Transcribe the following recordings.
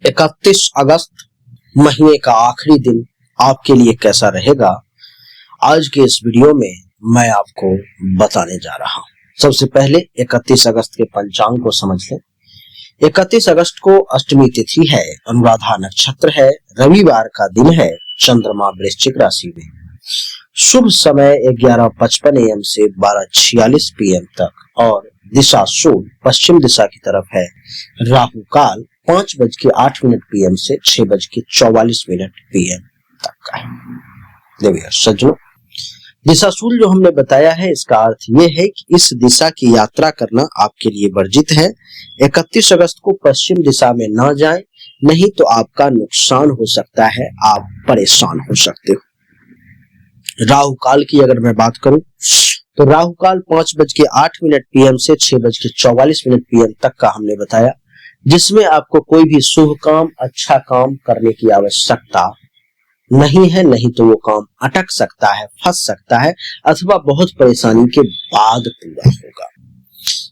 31 अगस्त महीने का आखिरी दिन आपके लिए कैसा रहेगा, आज के इस वीडियो में मैं आपको बताने जा रहा हूं। सबसे पहले 31 अगस्त के पंचांग को समझ लें। 31 अगस्त को अष्टमी तिथि है, अनुराधा नक्षत्र है, रविवार का दिन है, चंद्रमा वृश्चिक राशि में। शुभ समय 11:55 AM से 12:46 PM तक और दिशा सूर्य पश्चिम दिशा की तरफ है। राहु काल 5:08 PM से 6:44 PM तक का है। देखिए सज्जनों, दिशा सूर्य जो हमने बताया है, इसका अर्थ ये है कि इस दिशा की यात्रा करना आपके लिए वर्जित है। 31 अगस्त को पश्चिम दिशा में ना जाएं, नहीं तो आपका नुकसान हो सकता है, आप परेशान हो सकते हो। राहु काल की अगर मैं बात करूं तो राहु काल 5:08 PM से 6:44 PM तक का हमने बताया, जिसमें आपको कोई भी शुभ काम, अच्छा काम करने की आवश्यकता नहीं है, नहीं तो वो काम अटक सकता है, फंस सकता है अथवा बहुत परेशानी के बाद पूरा होगा।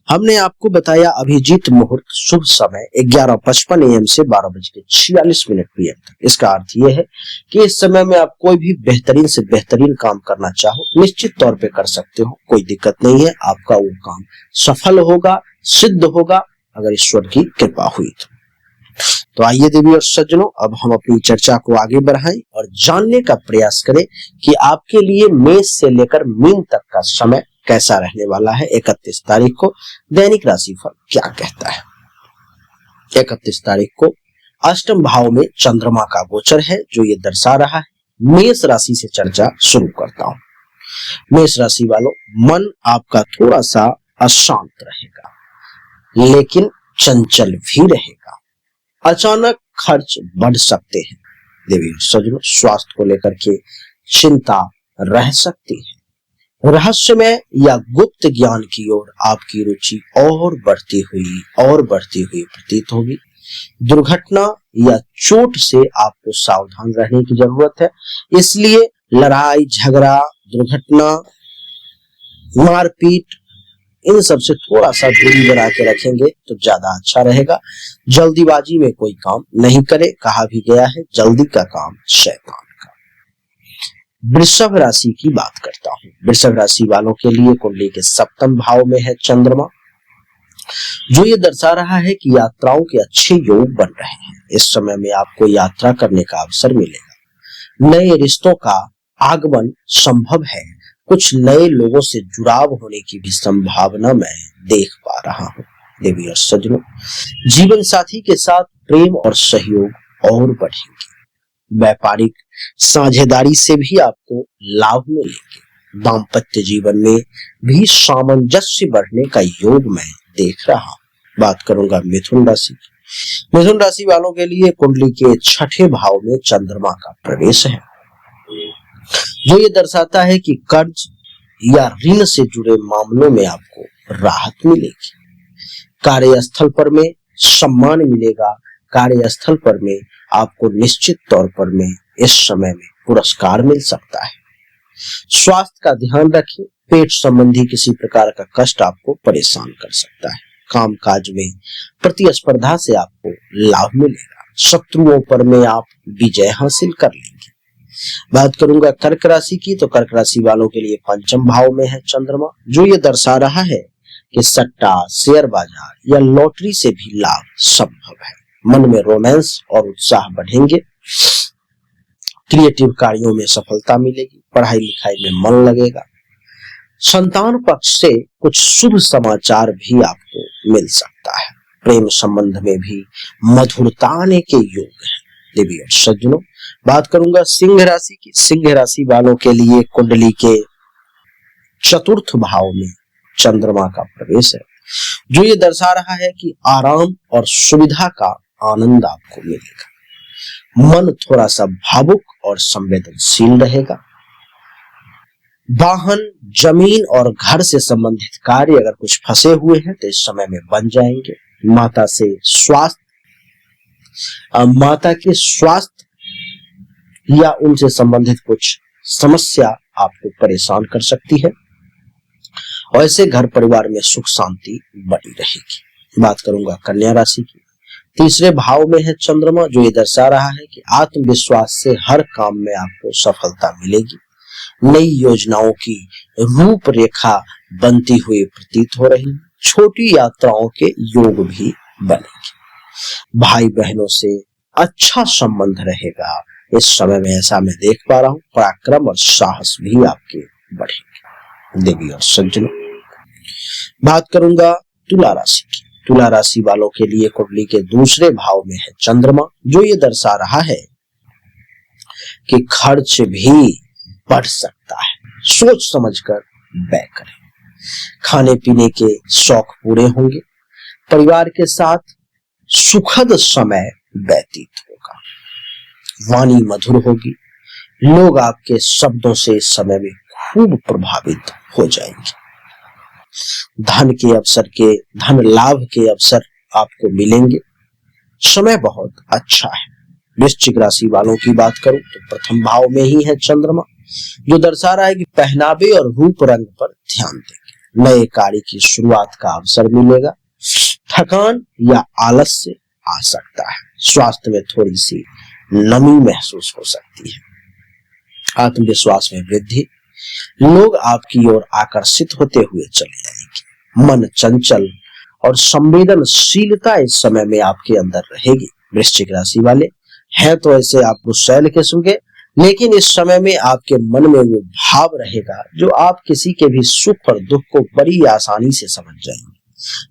हमने आपको बताया अभिजीत मुहूर्त शुभ समय 11:55 AM से 12:46 PM तक। इसका अर्थ यह है कि इस समय में आप कोई भी बेहतरीन से बेहतरीन काम करना चाहो, निश्चित तौर पे कर सकते हो, कोई दिक्कत नहीं है। आपका वो काम सफल होगा, सिद्ध होगा, अगर ईश्वर की कृपा हुई तो आइए देवी और सज्जनों, अब हम अपनी चर्चा को आगे बढ़ाएं और जानने का प्रयास करें कि आपके लिए मेष से लेकर मीन तक का समय कैसा रहने वाला है। 31 तारीख को दैनिक राशिफल क्या कहता है। 31 तारीख को अष्टम भाव में चंद्रमा का गोचर है, जो ये दर्शा रहा है। मेष राशि से चर्चा शुरू करता हूं। मेष राशि वालों, मन आपका थोड़ा सा अशांत रहेगा, लेकिन चंचल भी रहेगा। अचानक खर्च बढ़ सकते हैं। देवी और सज्जनों, स्वास्थ्य को लेकर के चिंता रह सकती है। रहस्यमय या गुप्त ज्ञान की ओर आपकी रुचि और बढ़ती हुई प्रतीत होगी। दुर्घटना या चोट से आपको सावधान रहने की जरूरत है, इसलिए लड़ाई झगड़ा, दुर्घटना, मारपीट, इन सब से थोड़ा सा दूरी बना के रखेंगे तो ज्यादा अच्छा रहेगा। जल्दीबाजी में कोई काम नहीं करे, कहा भी गया है जल्दी का काम शैतान का। वृषभ राशि की बात करता हूं। वृषभ राशि वालों के लिए कुंडली के सप्तम भाव में है चंद्रमा, जो ये दर्शा रहा है कि यात्राओं के अच्छे योग बन रहे हैं। इस समय में आपको यात्रा करने का अवसर मिलेगा। नए रिश्तों का आगमन संभव है। कुछ नए लोगों से जुड़ाव होने की भी संभावना मैं देख पा रहा हूँ। देवी और सज्जनों, जीवन साथी के साथ प्रेम और सहयोग और बढ़ेंगे। व्यापारिक साझेदारी से भी आपको लाभ मिलेंगे। दाम्पत्य जीवन में भी सामंजस्य बढ़ने का योग मैं देख रहा हूँ। बात करूंगा मिथुन राशि की। मिथुन राशि वालों के लिए कुंडली के छठे भाव में चंद्रमा का प्रवेश है, जो ये दर्शाता है कि कर्ज या ऋण से जुड़े मामलों में आपको राहत मिलेगी। कार्यस्थल पर में सम्मान मिलेगा। कार्यस्थल पर में आपको निश्चित तौर पर में इस समय में पुरस्कार मिल सकता है। स्वास्थ्य का ध्यान रखें। पेट संबंधी किसी प्रकार का कष्ट आपको परेशान कर सकता है। कामकाज में प्रतिस्पर्धा से आपको लाभ मिलेगा। शत्रुओं पर में आप विजय हासिल कर लेंगे। बात करूंगा कर्क राशि की, तो कर्क राशि वालों के लिए पंचम भाव में है चंद्रमा, जो ये दर्शा रहा है कि सट्टा, शेयर बाजार या लॉटरी से भी लाभ संभव है। मन में रोमांस और उत्साह बढ़ेंगे। क्रिएटिव कार्यों में सफलता मिलेगी। पढ़ाई लिखाई में मन लगेगा। संतान पक्ष से कुछ शुभ समाचार भी आपको मिल सकता है। प्रेम संबंध में भी मधुरता आने के योग है। देवी और सज्जनों, बात करूंगा सिंह राशि की। सिंह राशि वालों के लिए कुंडली के चतुर्थ भाव में चंद्रमा का प्रवेश है, जो ये दर्शा रहा है कि आराम और सुविधा का आनंद आपको मिलेगा। मन थोड़ा सा भावुक और संवेदनशील रहेगा। वाहन, जमीन और घर से संबंधित कार्य अगर कुछ फंसे हुए हैं तो इस समय में बन जाएंगे। माता के स्वास्थ्य या उनसे संबंधित कुछ समस्या आपको परेशान कर सकती है। और ऐसे घर परिवार में सुख शांति बनी रहेगी। बात करूंगा कन्या राशि की। तीसरे भाव में है चंद्रमा, जो ये दर्शा रहा है कि आत्मविश्वास से हर काम में आपको सफलता मिलेगी। नई योजनाओं की रूपरेखा बनती हुई प्रतीत हो रही है। छोटी यात्राओं के योग भी बनेंगे। भाई बहनों से अच्छा संबंध रहेगा। इस समय में ऐसा मैं देख पा रहा हूं। पराक्रम और साहस भी आपके बढ़ेंगे। देवी और सज्जनों, बात करूंगा तुला राशि की। तुला राशि वालों के लिए कुंडली के दूसरे भाव में है चंद्रमा, जो ये दर्शा रहा है कि खर्च भी बढ़ सकता है। सोच समझकर व्यय करें। खाने पीने के शौक पूरे होंगे। परिवार के साथ सुखद समय व्यतीत होगा। वाणी मधुर होगी। लोग आपके शब्दों से इस समय में खूब प्रभावित हो जाएंगे। धन लाभ के अवसर आपको मिलेंगे। समय बहुत अच्छा है। वृश्चिक राशि वालों की बात करूं तो प्रथम भाव में ही है चंद्रमा, जो दर्शा रहा है कि पहनावे और रूप रंग पर ध्यान देंगे। नए कार्य की शुरुआत का अवसर मिलेगा। थकान या आलस्य आ सकता है। स्वास्थ्य में थोड़ी सी नमी महसूस हो सकती है। आत्मविश्वास में वृद्धि। लोग आपकी ओर आकर्षित होते हुए चले जाएंगे। मन चंचल और संवेदनशीलता इस समय में आपके अंदर रहेगी। वृश्चिक राशि वाले हैं तो ऐसे आपको शैल के सुगे, लेकिन इस समय में आपके मन में वो भाव रहेगा जो आप किसी के भी सुख और दुख को बड़ी आसानी से समझ जाएंगे।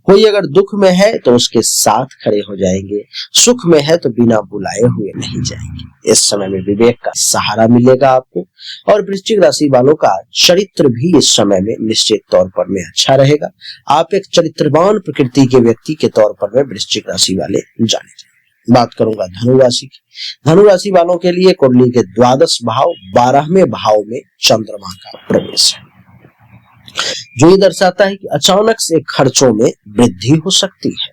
कोई अगर दुख में है तो उसके साथ खड़े हो जाएंगे। सुख में है तो बिना बुलाए हुए नहीं जाएंगे। इस समय में विवेक का सहारा मिलेगा आपको। और वृश्चिक राशि वालों का चरित्र भी इस समय में निश्चित तौर पर में अच्छा रहेगा। आप एक चरित्रवान प्रकृति के व्यक्ति के तौर पर में वृश्चिक राशि वाले जाने जाएंगे। बात करूंगा धनु राशि की। धनु राशि वालों के लिए कुंडली के द्वादश भाव 12वें भाव में चंद्रमा का प्रवेश है, जो ये दर्शाता है कि अचानक से खर्चों में वृद्धि हो सकती है।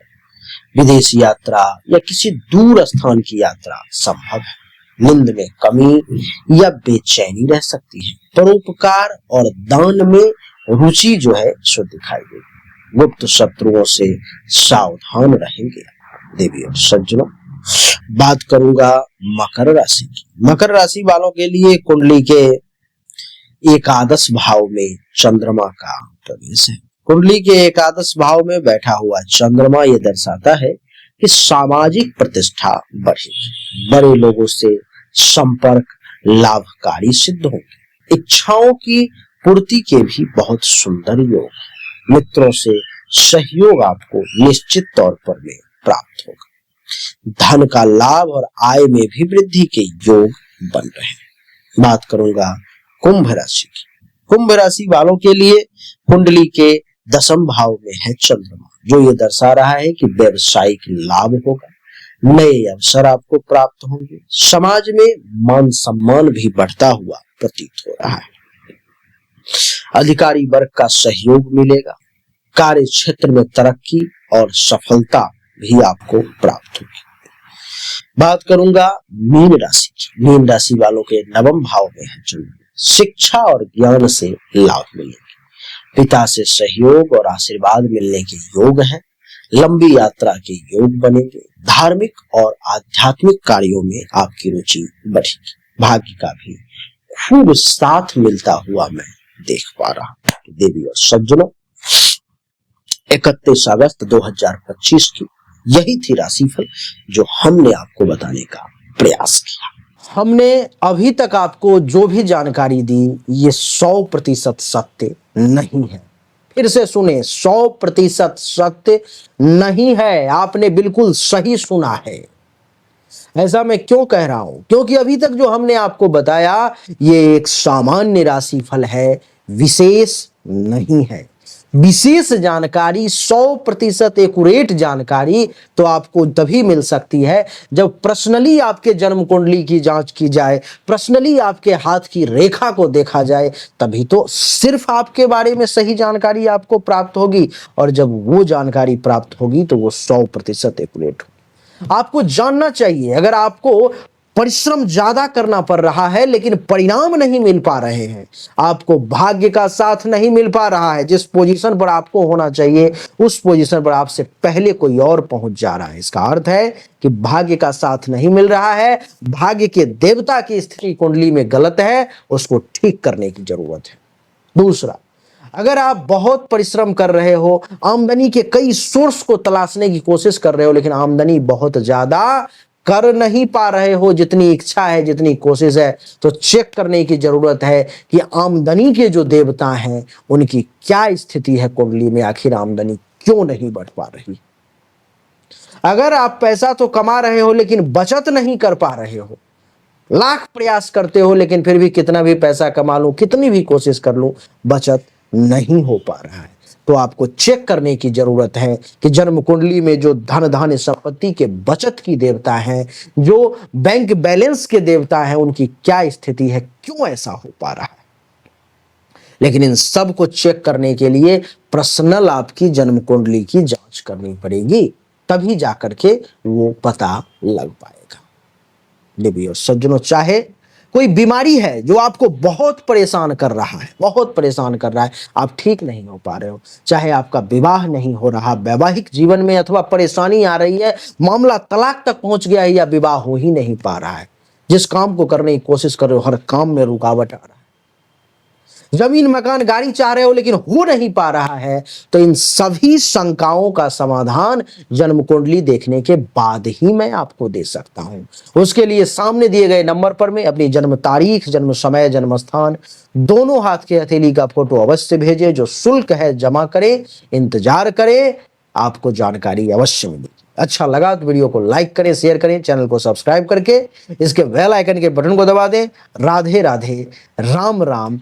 विदेश यात्रा या किसी दूर स्थान की यात्रा संभव है। नींद में कमी या बेचैनी रह सकती है। परोपकार और दान में रुचि जो है सो दिखाई देगी। गुप्त शत्रुओं से सावधान रहेंगे। देवी और सज्जनों, बात करूंगा मकर राशि की। मकर राशि वालों के लिए कुंडली के एकादश भाव में चंद्रमा का प्रवेश है। कुंडली के एकादश भाव में बैठा हुआ चंद्रमा ये दर्शाता है कि सामाजिक प्रतिष्ठा बढ़ेगी। बड़े लोगों से संपर्क लाभकारी सिद्ध होंगे। इच्छाओं की पूर्ति के भी बहुत सुंदर योग। मित्रों से सहयोग आपको निश्चित तौर पर में प्राप्त होगा। धन का लाभ और आय में भी वृद्धि के योग बन रहे हैं। बात करूंगा कुंभ राशि की। कुंभ राशि वालों के लिए कुंडली के दसम भाव में है चंद्रमा, जो ये दर्शा रहा है कि व्यवसायिक लाभ होगा। नए अवसर आपको प्राप्त होंगे। समाज में मान सम्मान भी बढ़ता हुआ प्रतीत हो रहा है। अधिकारी वर्ग का सहयोग मिलेगा। कार्य क्षेत्र में तरक्की और सफलता भी आपको प्राप्त होगी। बात करूंगा मीन राशि की। मीन राशि वालों के नवम भाव में है चंद्रमा। शिक्षा और ज्ञान से लाभ मिलेंगे। पिता से सहयोग और आशीर्वाद मिलने के योग हैं। लंबी यात्रा के योग बनेंगे। धार्मिक और आध्यात्मिक कार्यों में आपकी रुचि बढ़ेगी। भाग्य का भी खूब साथ मिलता हुआ मैं देख पा रहा हूं। देवी और सज्जनों, 31 अगस्त 2025 की यही थी राशिफल जो हमने आपको बताने का प्रयास किया। हमने अभी तक आपको जो भी जानकारी दी ये 100% सत्य नहीं है। फिर से सुने, 100% सत्य नहीं है। आपने बिल्कुल सही सुना है। ऐसा मैं क्यों कह रहा हूं? क्योंकि अभी तक जो हमने आपको बताया ये एक सामान्य राशिफल है, विशेष नहीं है। विशेष जानकारी, 100% एक्यूरेट जानकारी तो आपको तभी मिल सकती है जब पर्सनली आपके जन्म कुंडली की जांच की जाए, पर्सनली आपके हाथ की रेखा को देखा जाए, तभी तो सिर्फ आपके बारे में सही जानकारी आपको प्राप्त होगी। और जब वो जानकारी प्राप्त होगी तो वो 100% एक्यूरेट होगी। आपको जानना चाहिए। अगर आपको परिश्रम ज्यादा करना पड़ रहा है लेकिन परिणाम नहीं मिल पा रहे हैं, आपको भाग्य का साथ नहीं मिल पा रहा है, जिस पोजीशन पर आपको होना चाहिए उस पोजीशन पर आपसे पहले कोई और पहुंच जा रहा है। इसका अर्थ है कि भाग्य का साथ नहीं मिल रहा है, भाग्य के देवता की स्थिति कुंडली में गलत है, उसको ठीक करने की जरूरत है। दूसरा, अगर आप बहुत परिश्रम कर रहे हो, आमदनी के कई सोर्स को तलाशने की कोशिश कर रहे हो लेकिन आमदनी बहुत ज्यादा कर नहीं पा रहे हो जितनी इच्छा है, जितनी कोशिश है, तो चेक करने की जरूरत है कि आमदनी के जो देवता हैं उनकी क्या स्थिति है कुंडली में, आखिर आमदनी क्यों नहीं बढ़ पा रही। अगर आप पैसा तो कमा रहे हो लेकिन बचत नहीं कर पा रहे हो, लाख प्रयास करते हो लेकिन फिर भी कितना भी पैसा कमा लूं, कितनी भी कोशिश कर लूं, बचत नहीं हो पा रहा है, तो आपको चेक करने की जरूरत है कि जन्म कुंडली में जो धन धान्य संपत्ति के बचत की देवता हैं, जो बैंक बैलेंस के देवता हैं, उनकी क्या स्थिति है, क्यों ऐसा हो पा रहा है। लेकिन इन सब को चेक करने के लिए पर्सनल आपकी जन्म कुंडली की जांच करनी पड़ेगी, तभी जाकर के वो पता लग पाएगा। देवियों सज्जनों, चाहे कोई बीमारी है जो आपको बहुत परेशान कर रहा है, बहुत परेशान कर रहा है, आप ठीक नहीं हो पा रहे हो, चाहे आपका विवाह नहीं हो रहा, वैवाहिक जीवन में अथवा परेशानी आ रही है, मामला तलाक तक पहुंच गया है या विवाह हो ही नहीं पा रहा है, जिस काम को करने की कोशिश कर रहे हो हर काम में रुकावट आ रहा है, जमीन मकान गाड़ी चाह रहे हो लेकिन हो नहीं पा रहा है, तो इन सभी शंकाओं का समाधान जन्म कुंडली देखने के बाद ही मैं आपको दे सकता हूं। उसके लिए सामने दिए गए नंबर पर में अपनी जन्म तारीख, जन्म समय, जन्म स्थान, दोनों हाथ के हथेली का फोटो अवश्य भेजे, जो शुल्क है जमा करें, इंतजार करें, आपको जानकारी अवश्य मिलेगी। अच्छा लगा तो वीडियो को लाइक करें, शेयर करें, चैनल को सब्सक्राइब करके इसके बेल आइकन के बटन को दबा दें। राधे राधे, राम राम।